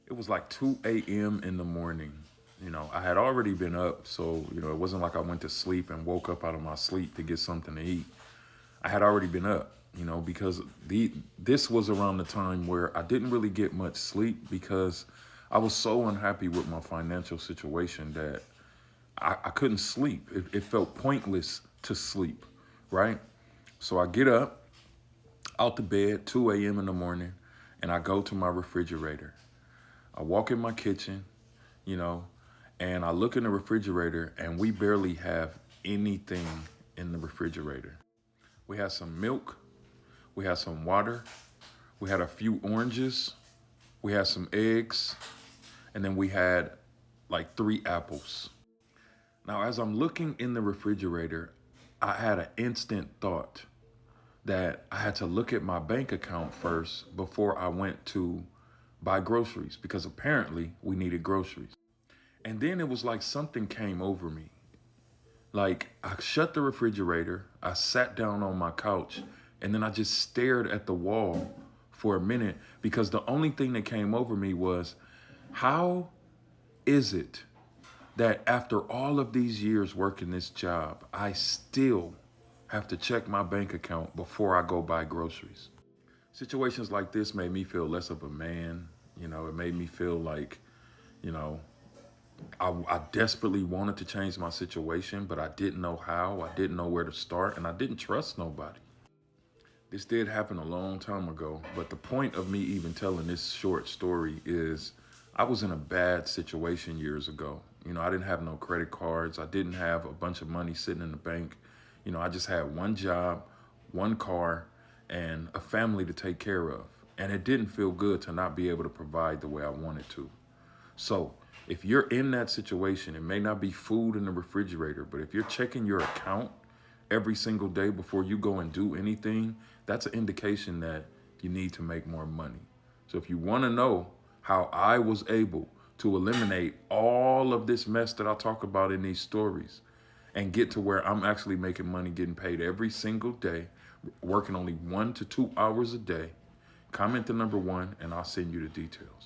It was like 2 a.m. in the morning. I had already been up, so, it wasn't like I went to sleep and woke up out of my sleep to get something to eat. I had already been up, because this was around the time where I didn't really get much sleep because I was so unhappy with my financial situation that I couldn't sleep. It felt pointless to sleep, right? So I get up out the bed, 2 a.m. in the morning, and I go to my refrigerator. I walk in my kitchen, you know, and I look in the refrigerator, and we barely have anything in the refrigerator. We had some milk, we had some water, we had a few oranges, we had some eggs, and then we had like 3 apples. Now, as I'm looking in the refrigerator, I had an instant thought that I had to look at my bank account first before I went to buy groceries because apparently we needed groceries. And then it was like something came over me. Like I shut the refrigerator, I sat down on my couch, and then I just stared at the wall for a minute because the only thing that came over me was, how is it that after all of these years working this job, I still have to check my bank account before I go buy groceries? Situations like this made me feel less of a man. It made me feel like, you know, I desperately wanted to change my situation, but I didn't know how. I didn't know where to start, and I didn't trust nobody. This did happen a long time ago, but the point of me even telling this short story is I was in a bad situation years ago. I didn't have no credit cards. I didn't have a bunch of money sitting in the bank. I just had one job, one car, and a family to take care of. And it didn't feel good to not be able to provide the way I wanted to. So if you're in that situation, it may not be food in the refrigerator, but if you're checking your account every single day before you go and do anything, that's an indication that you need to make more money. So if you want to know how I was able to eliminate all of this mess that I talk about in these stories and get to where I'm actually making money, getting paid every single day, working only 1 to 2 hours a day, comment the number 1 and I'll send you the details.